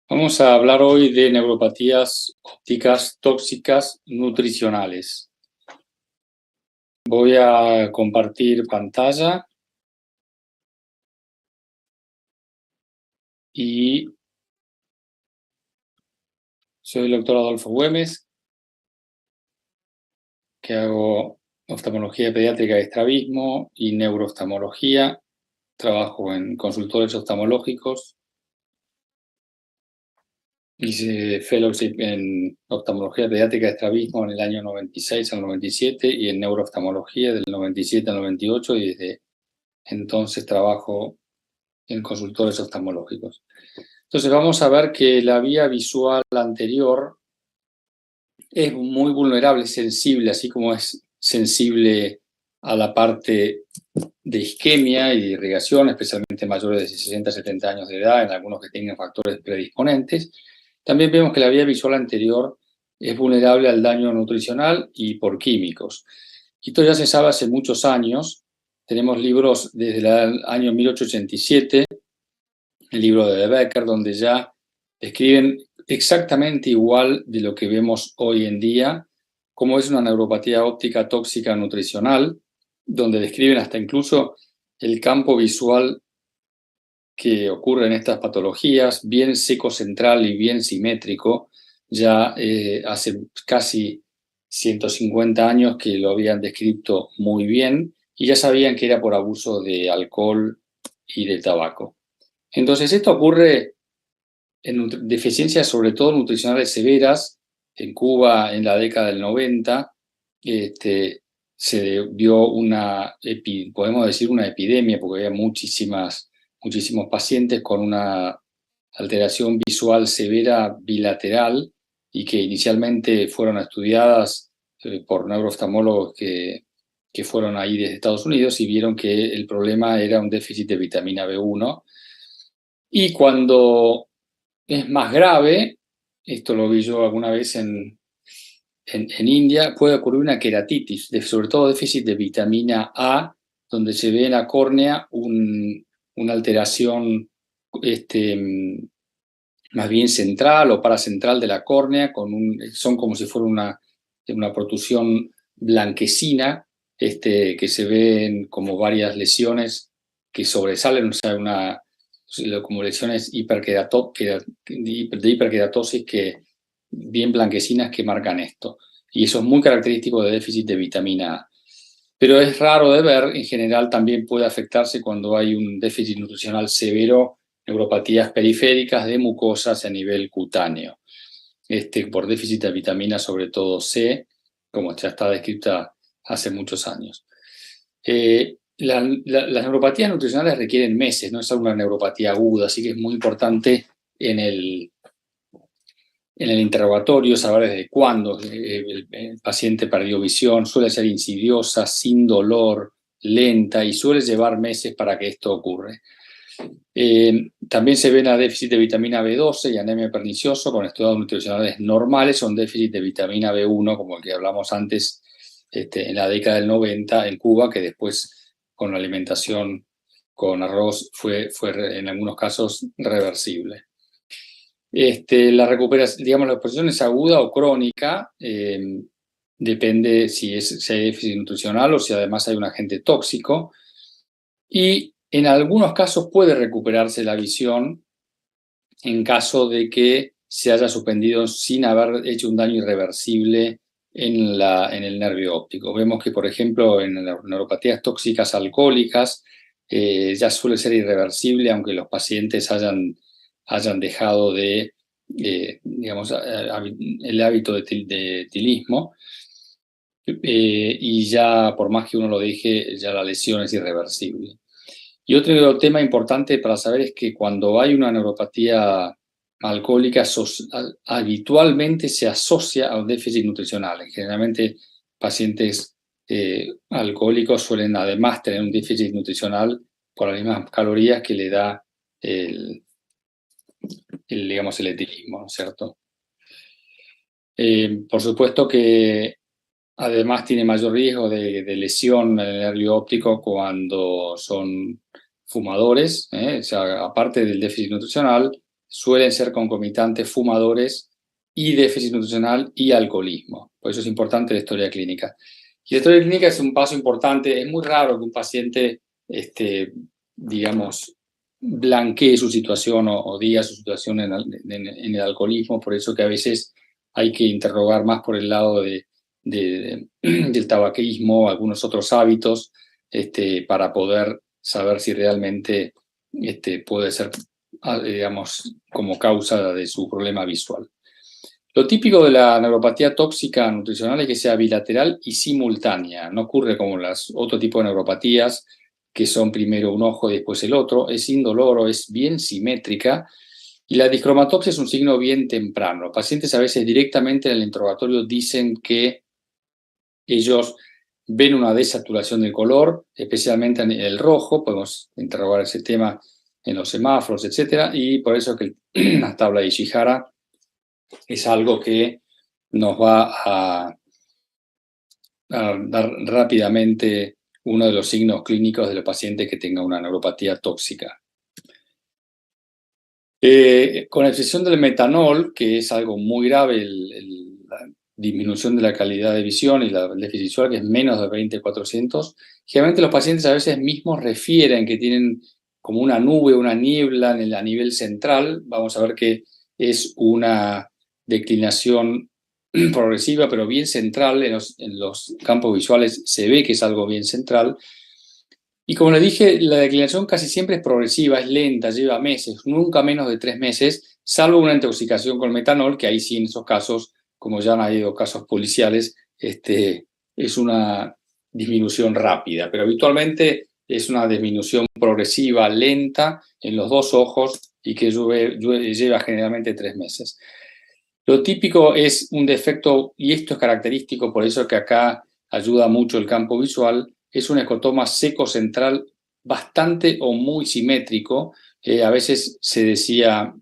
Vamos a hablar hoy de neuropatías ópticas tóxicas nutricionales. Voy a compartir pantalla y soy el doctor Adolfo Güemes, que hago oftalmología pediátrica y estrabismo y neurooftalmología. Trabajo en consultorios oftalmológicos. Hice fellowship en oftalmología pediátrica y estrabismo en el año 96 al 97 y en neurooftalmología del 97 al 98 y desde entonces trabajo en consultores oftalmológicos. Entonces vamos a ver que la vía visual anterior es muy vulnerable, sensible, así como es sensible a la parte de isquemia y de irrigación, especialmente mayores de 60 70 años de edad, en algunos que tengan factores predisponentes. También vemos que la vía visual anterior es vulnerable al daño nutricional y por químicos. Esto ya se sabe hace muchos años. Tenemos libros desde el año 1887, el libro de Becker, donde ya describen exactamente igual de lo que vemos hoy en día, cómo es una neuropatía óptica tóxica nutricional, donde describen hasta incluso el campo visual que ocurre en estas patologías, bien seco-central y bien simétrico. Ya hace casi 150 años que lo habían descrito muy bien y ya sabían que era por abuso de alcohol y de tabaco. Entonces, esto ocurre en deficiencias, sobre todo nutricionales severas. En Cuba, en la década del 90, se vio podemos decir una epidemia, porque había muchísimos pacientes con una alteración visual severa bilateral y que inicialmente fueron estudiadas por neurooftalmólogos que fueron ahí desde Estados Unidos y vieron que el problema era un déficit de vitamina B1. Y cuando es más grave, esto lo vi yo alguna vez en India, puede ocurrir una queratitis, sobre todo déficit de vitamina A, donde se ve en la córnea una alteración más bien central o paracentral de la córnea, son como si fuera una protrusión blanquecina, que se ven como varias lesiones que sobresalen, o sea, como lesiones de hiperkeratosis bien blanquecinas que marcan esto. Y eso es muy característico de déficit de vitamina A. Pero es raro de ver, en general también puede afectarse cuando hay un déficit nutricional severo, neuropatías periféricas de mucosas a nivel cutáneo, por déficit de vitamina, sobre todo C, como ya está descrita hace muchos años. Las neuropatías nutricionales requieren meses, no es una neuropatía aguda, así que es muy importante en el interrogatorio saber desde cuándo el paciente perdió visión. Suele ser insidiosa, sin dolor, lenta y suele llevar meses para que esto ocurra. También se ven a déficit de vitamina B12 y anemia pernicioso con estados nutricionales normales o un déficit de vitamina B1, como el que hablamos antes en la década del 90 en Cuba, que después con la alimentación con arroz fue en algunos casos reversible. La recuperación, digamos, la exposición es aguda o crónica, depende si hay déficit nutricional o si además hay un agente tóxico. Y en algunos casos puede recuperarse la visión en caso de que se haya suspendido sin haber hecho un daño irreversible en el nervio óptico. Vemos que, por ejemplo, en las neuropatías tóxicas alcohólicas ya suele ser irreversible, aunque los pacientes hayan dejado digamos, el hábito de tilismo, y ya por más que uno lo deje, ya la lesión es irreversible. Y otro tema importante para saber es que cuando hay una neuropatía alcohólica, habitualmente se asocia a un déficit nutricional. Generalmente pacientes alcohólicos suelen además tener un déficit nutricional por las mismas calorías que le da digamos, el etilismo, ¿no es cierto? Por supuesto que además tiene mayor riesgo de lesión en el nervio óptico cuando son fumadores, o sea, aparte del déficit nutricional, suelen ser concomitantes fumadores y déficit nutricional y alcoholismo. Por eso es importante la historia clínica. Y la historia clínica es un paso importante. Es muy raro que un paciente, digamos, blanquee su situación o diga su situación en el alcoholismo. Por eso que a veces hay que interrogar más por el lado del tabaquismo, algunos otros hábitos, para poder saber si realmente puede ser, digamos, como causa de su problema visual. Lo típico de la neuropatía tóxica nutricional es que sea bilateral y simultánea. No ocurre como las otro tipo de neuropatías, que son primero un ojo y después el otro. Es indoloro, es bien simétrica. Y la discromatopsia es un signo bien temprano. Los pacientes a veces directamente en el interrogatorio dicen que ellos ven una desaturación del color, especialmente en el rojo. Podemos interrogar ese tema en los semáforos, etc. Y por eso que la tabla de Ishihara es algo que nos va a dar rápidamente uno de los signos clínicos del paciente que tenga una neuropatía tóxica. Con excepción del metanol, que es algo muy grave, la disminución de la calidad de visión y el déficit visual, que es menos de 20/400, generalmente los pacientes a veces mismos refieren que tienen como una nube, una niebla a nivel central. Vamos a ver que es una declinación progresiva, pero bien central. En los campos visuales se ve que es algo bien central. Y como les dije, la declinación casi siempre es progresiva, es lenta, lleva meses, nunca menos de 3 meses, salvo una intoxicación con metanol, que ahí sí, en esos casos, como ya han habido casos policiales, es una disminución rápida. Pero habitualmente es una disminución progresiva, lenta, en los dos ojos y que lleva generalmente 3 meses. Lo típico es un defecto, y esto es característico, por eso que acá ayuda mucho el campo visual, es un escotoma seco central bastante o muy simétrico. A veces se decía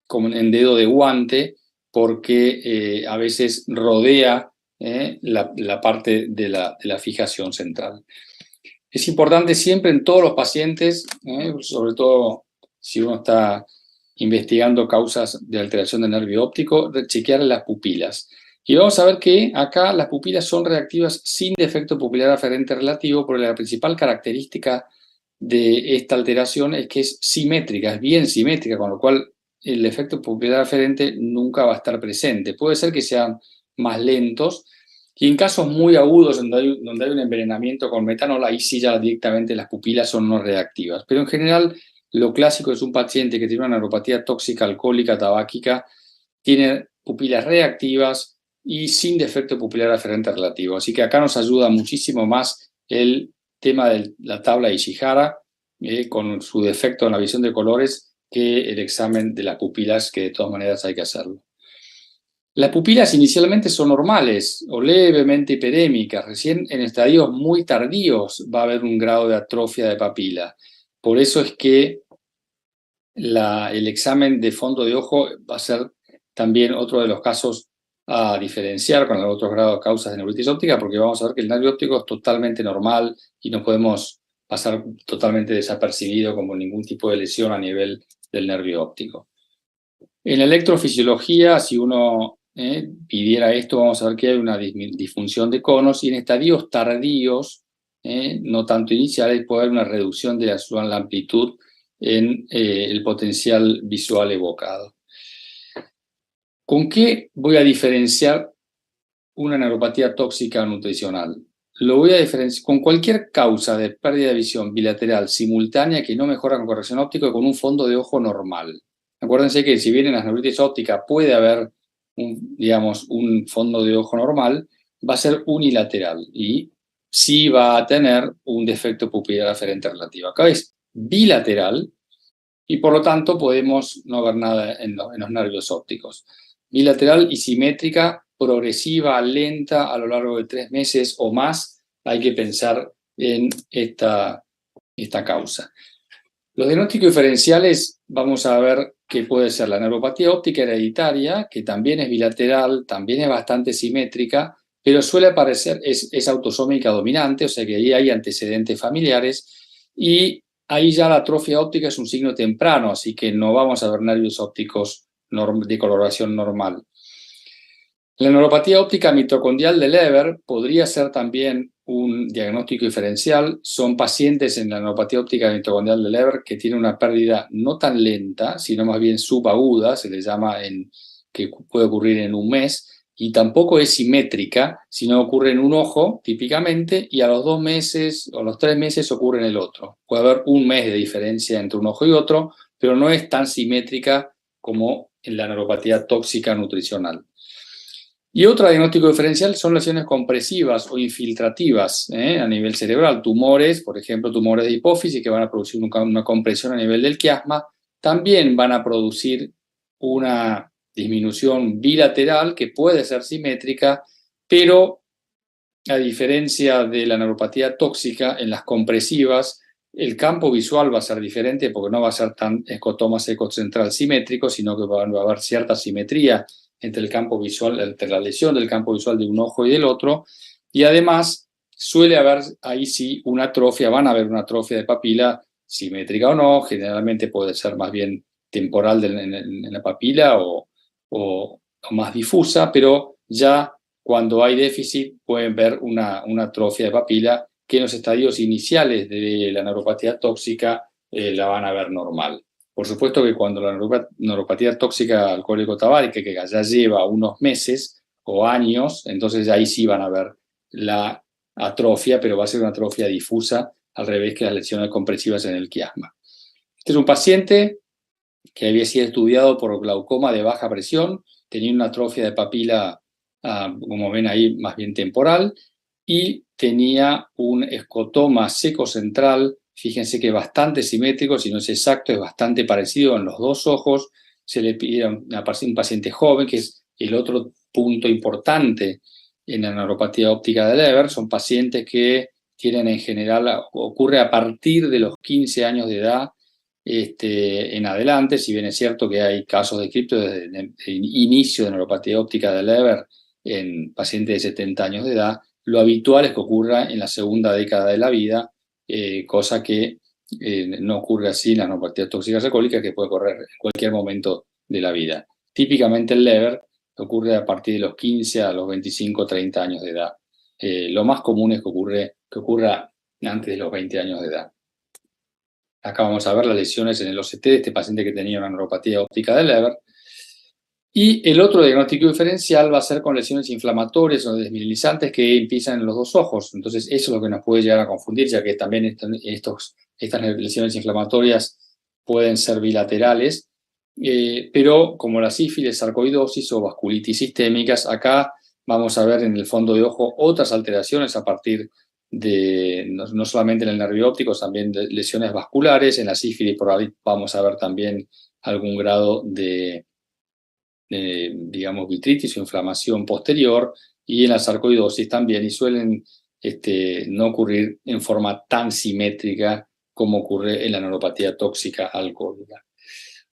como en dedo de guante, porque a veces rodea la parte de la fijación central. Es importante siempre en todos los pacientes, sobre todo si uno está investigando causas de alteración del nervio óptico, chequear las pupilas. Y vamos a ver que acá las pupilas son reactivas sin defecto pupilar aferente relativo, porque la principal característica de esta alteración es que es simétrica, es bien simétrica, con lo cual el efecto pupilar aferente nunca va a estar presente. Puede ser que sean más lentos, y en casos muy agudos donde hay un envenenamiento con metanol, ahí sí ya directamente las pupilas son no reactivas. Pero en general, lo clásico es un paciente que tiene una neuropatía tóxica, alcohólica, tabáquica, tiene pupilas reactivas y sin defecto pupilar aferente relativo. Así que acá nos ayuda muchísimo más el tema de la tabla de Ishihara, con su defecto en la visión de colores, que el examen de las pupilas, que de todas maneras hay que hacerlo. Las pupilas inicialmente son normales o levemente hiperémicas. Recién en estadios muy tardíos va a haber un grado de atrofia de papila. Por eso es que el examen de fondo de ojo va a ser también otro de los casos a diferenciar con los otros grados de causas de neuritis óptica, porque vamos a ver que el nervio óptico es totalmente normal y no podemos pasar totalmente desapercibido como ningún tipo de lesión a nivel del nervio óptico. En la electrofisiología, si uno pidiera esto, vamos a ver que hay una disfunción de conos, y en estadios tardíos, no tanto iniciales, puede haber una reducción de la amplitud en el potencial visual evocado. ¿Con qué voy a diferenciar una neuropatía tóxica nutricional? Lo voy a diferenciar con cualquier causa de pérdida de visión bilateral simultánea que no mejora con corrección óptica, con un fondo de ojo normal. Acuérdense que si bien en las neuritis ópticas puede haber un fondo de ojo normal, va a ser unilateral y sí va a tener un defecto pupilar aferente relativo. Acá es bilateral y por lo tanto podemos no ver nada en los nervios ópticos. Bilateral y simétrica, progresiva, lenta, a lo largo de 3 meses o más, hay que pensar en esta causa. Los diagnósticos diferenciales, vamos a ver que puede ser la neuropatía óptica hereditaria, que también es bilateral, también es bastante simétrica, pero suele aparecer, es autosómica dominante, o sea que ahí hay antecedentes familiares, y ahí ya la atrofia óptica es un signo temprano, así que no vamos a ver nervios ópticos de coloración normal. La neuropatía óptica mitocondrial de Leber podría ser también un diagnóstico diferencial. Son pacientes en la neuropatía óptica mitocondrial de Leber que tienen una pérdida no tan lenta, sino más bien subaguda, se le llama, que puede ocurrir en un mes, y tampoco es simétrica, sino ocurre en un ojo típicamente, y a los 2 meses o a los 3 meses ocurre en el otro. Puede haber un mes de diferencia entre un ojo y otro, pero no es tan simétrica como en la neuropatía tóxica nutricional. Y otro diagnóstico diferencial son lesiones compresivas o infiltrativas a nivel cerebral. Tumores, por ejemplo, tumores de hipófisis que van a producir una compresión a nivel del quiasma, también van a producir una disminución bilateral que puede ser simétrica, pero a diferencia de la neuropatía tóxica, en las compresivas el campo visual va a ser diferente porque no va a ser tan escotoma secocentral simétrico, sino que va a haber cierta simetría entre el campo visual, entre la lesión del campo visual de un ojo y del otro, y además suele haber ahí sí una atrofia, van a haber una atrofia de papila simétrica o no, generalmente puede ser más bien temporal en la papila o más difusa, pero ya cuando hay déficit pueden ver una atrofia de papila que en los estadios iniciales de la neuropatía tóxica la van a ver normal. Por supuesto que cuando la neuropatía tóxica alcohólico-tabárica, que ya lleva unos meses o años, entonces ahí sí van a ver la atrofia, pero va a ser una atrofia difusa, al revés que las lesiones compresivas en el quiasma. Este es un paciente que había sido estudiado por glaucoma de baja presión, tenía una atrofia de papila, como ven ahí, más bien temporal, y tenía un escotoma secocentral, fíjense que es bastante simétrico, si no es exacto, es bastante parecido en los dos ojos. Se le pide a un paciente joven, que es el otro punto importante en la neuropatía óptica de Leber. Son pacientes que tienen en general, ocurre a partir de los 15 años de edad en adelante, si bien es cierto que hay casos descritos desde el inicio de neuropatía óptica de Leber en pacientes de 70 años de edad, lo habitual es que ocurra en la segunda década de la vida, cosa que no ocurre así en las neuropatías tóxicas alcohólicas, que puede ocurrir en cualquier momento de la vida. Típicamente el Leber ocurre a partir de los 15 a los 25 30 años de edad. Lo más común es que ocurra antes de los 20 años de edad. Acá vamos a ver las lesiones en el OCT de este paciente que tenía una neuropatía óptica de Leber. Y el otro diagnóstico diferencial va a ser con lesiones inflamatorias o desmineralizantes que empiezan en los dos ojos. Entonces, eso es lo que nos puede llegar a confundir, ya que también estas lesiones inflamatorias pueden ser bilaterales, pero como la sífilis, sarcoidosis o vasculitis sistémicas, acá vamos a ver en el fondo de ojo otras alteraciones a partir de, no solamente en el nervio óptico, también de lesiones vasculares. En la sífilis por ahí vamos a ver también algún grado de digamos, vitritis o inflamación posterior, y en la sarcoidosis también, y suelen no ocurrir en forma tan simétrica como ocurre en la neuropatía tóxica alcohólica.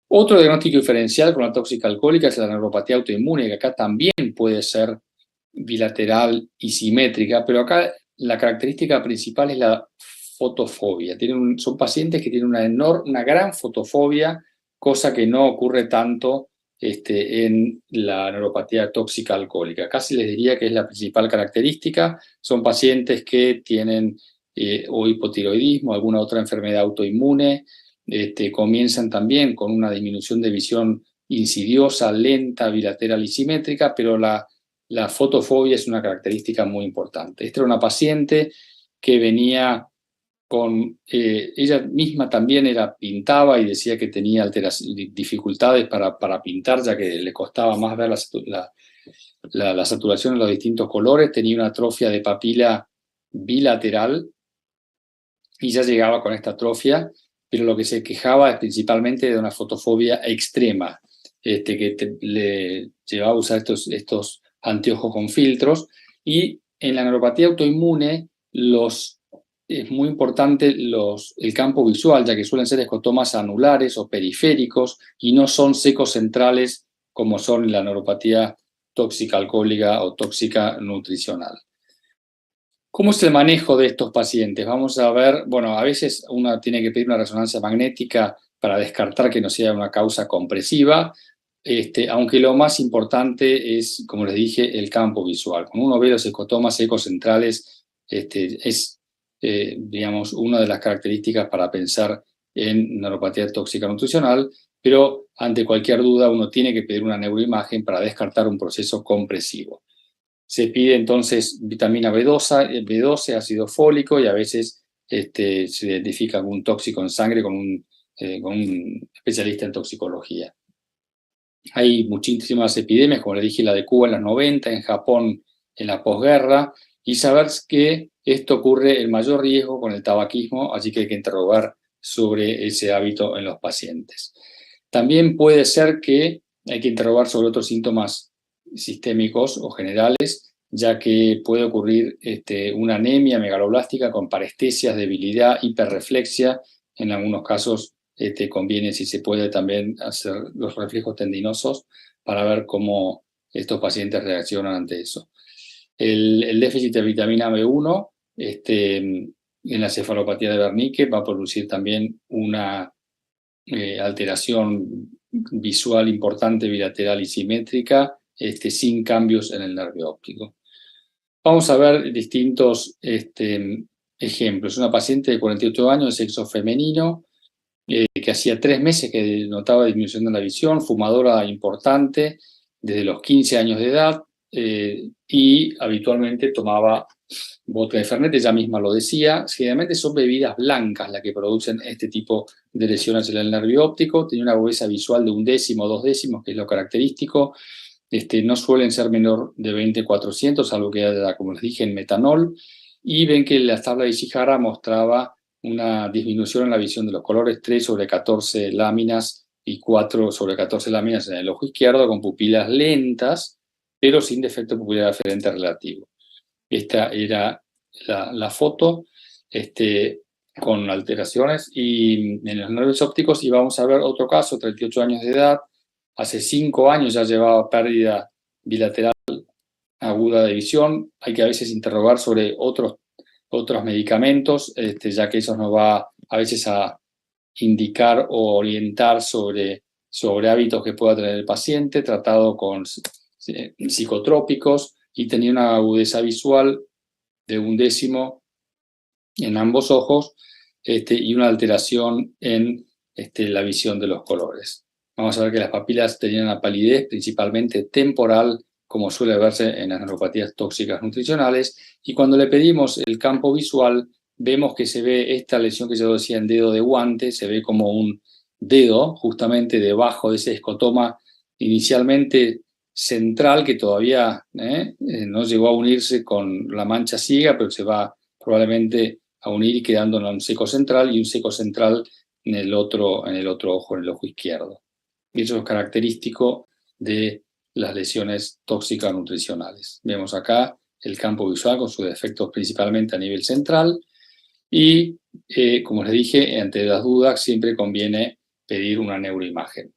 Otro diagnóstico diferencial con la tóxica alcohólica es la neuropatía autoinmune, que acá también puede ser bilateral y simétrica, pero acá la característica principal es la fotofobia. Son pacientes que tienen una gran fotofobia, cosa que no ocurre tanto en la neuropatía tóxica alcohólica. Casi les diría que es la principal característica. Son pacientes que tienen o hipotiroidismo, alguna otra enfermedad autoinmune. Comienzan también con una disminución de visión insidiosa, lenta, bilateral y simétrica, pero la fotofobia es una característica muy importante. Esta era una paciente que venía con, ella misma también pintaba y decía que tenía dificultades para pintar, ya que le costaba más ver la saturación en los distintos colores. Tenía una atrofia de papila bilateral y ya llegaba con esta atrofia, pero lo que se quejaba es principalmente de una fotofobia extrema, que le llevaba a usar estos anteojos con filtros. Y en la neuropatía autoinmune es muy importante el campo visual, ya que suelen ser escotomas anulares o periféricos y no son secocentrales como son en la neuropatía tóxica alcohólica o tóxica nutricional. ¿Cómo es el manejo de estos pacientes? Vamos a ver, bueno, a veces uno tiene que pedir una resonancia magnética para descartar que no sea una causa compresiva, aunque lo más importante es, como les dije, el campo visual. Cuando uno ve los escotomas ecocentrales, es, digamos, una de las características para pensar en neuropatía tóxica nutricional, pero ante cualquier duda uno tiene que pedir una neuroimagen para descartar un proceso compresivo. Se pide entonces vitamina B12, ácido fólico y a veces se identifica algún tóxico en sangre con un especialista en toxicología. Hay muchísimas epidemias, como le dije, la de Cuba en los 90, en Japón en la posguerra, y saber que esto ocurre el mayor riesgo con el tabaquismo, así que hay que interrogar sobre ese hábito en los pacientes. También puede ser que hay que interrogar sobre otros síntomas sistémicos o generales, ya que puede ocurrir una anemia megaloblástica con parestesias, debilidad, hiperreflexia. En algunos casos conviene, si se puede, también hacer los reflejos tendinosos para ver cómo estos pacientes reaccionan ante eso. El déficit de vitamina B1 en la cefalopatía de Wernicke va a producir también una alteración visual importante, bilateral y simétrica, sin cambios en el nervio óptico. Vamos a ver distintos ejemplos. Una paciente de 48 años, de sexo femenino, que hacía 3 meses que notaba disminución de la visión, fumadora importante, desde los 15 años de edad, y habitualmente tomaba vodka de Fernet, ella misma lo decía. Generalmente son bebidas blancas las que producen este tipo de lesiones en el nervio óptico. Tenía una agudeza visual de 1/10, 2/10, que es lo característico. No suelen ser menor de 20/400, algo que haya, como les dije, en metanol. Y ven que la tabla de Ishihara mostraba una disminución en la visión de los colores, 3/14 láminas y 4/14 láminas en el ojo izquierdo, con pupilas lentas, pero sin defecto pupilar aferente relativo. Esta era la foto con alteraciones y en los nervios ópticos. Y vamos a ver otro caso, 38 años de edad, hace 5 años ya llevaba pérdida bilateral aguda de visión. Hay que a veces interrogar sobre otros medicamentos, ya que eso nos va a veces a indicar o orientar sobre hábitos que pueda tener el paciente, tratado con psicotrópicos, y tenía una agudeza visual de 1/10 en ambos ojos, y una alteración en la visión de los colores. Vamos a ver que las papilas tenían una palidez principalmente temporal, como suele verse en las neuropatías tóxicas nutricionales, y cuando le pedimos el campo visual, vemos que se ve esta lesión que yo decía en dedo de guante, se ve como un dedo justamente debajo de ese escotoma inicialmente central, que todavía no llegó a unirse con la mancha ciega, pero se va probablemente a unir y quedando en un seco central, y un seco central en el otro ojo, en el ojo izquierdo. Y eso es característico de las lesiones tóxicas nutricionales. Vemos acá el campo visual con sus defectos principalmente a nivel central, y como les dije, ante las dudas siempre conviene pedir una neuroimagen.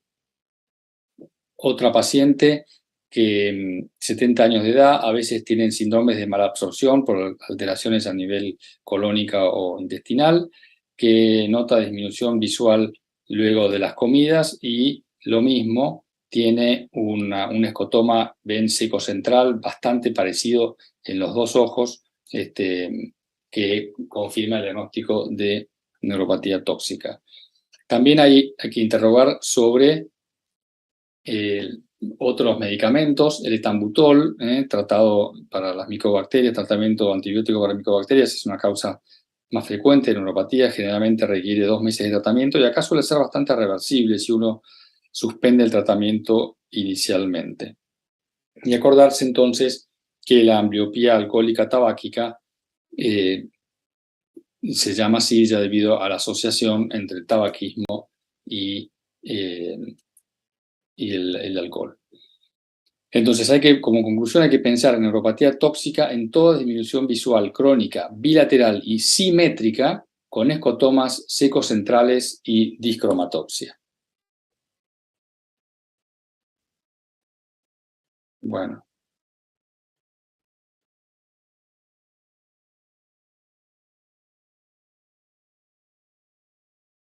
Otra paciente que 70 años de edad, a veces tienen síndromes de malabsorción por alteraciones a nivel colónica o intestinal, que nota disminución visual luego de las comidas, y lo mismo, tiene un escotoma ven seco central bastante parecido en los dos ojos, que confirma el diagnóstico de neuropatía tóxica. También hay que interrogar sobre otros medicamentos. El etambutol, tratado para las micobacterias, tratamiento antibiótico para micobacterias, es una causa más frecuente de neuropatía, generalmente requiere 2 meses de tratamiento, y acá suele ser bastante reversible si uno suspende el tratamiento inicialmente. Y acordarse entonces que la ambliopía alcohólica tabáquica se llama así ya debido a la asociación entre el tabaquismo y el alcohol. Entonces como conclusión, hay que pensar en neuropatía tóxica en toda disminución visual crónica, bilateral y simétrica, con escotomas secos centrales y discromatopsia. Bueno.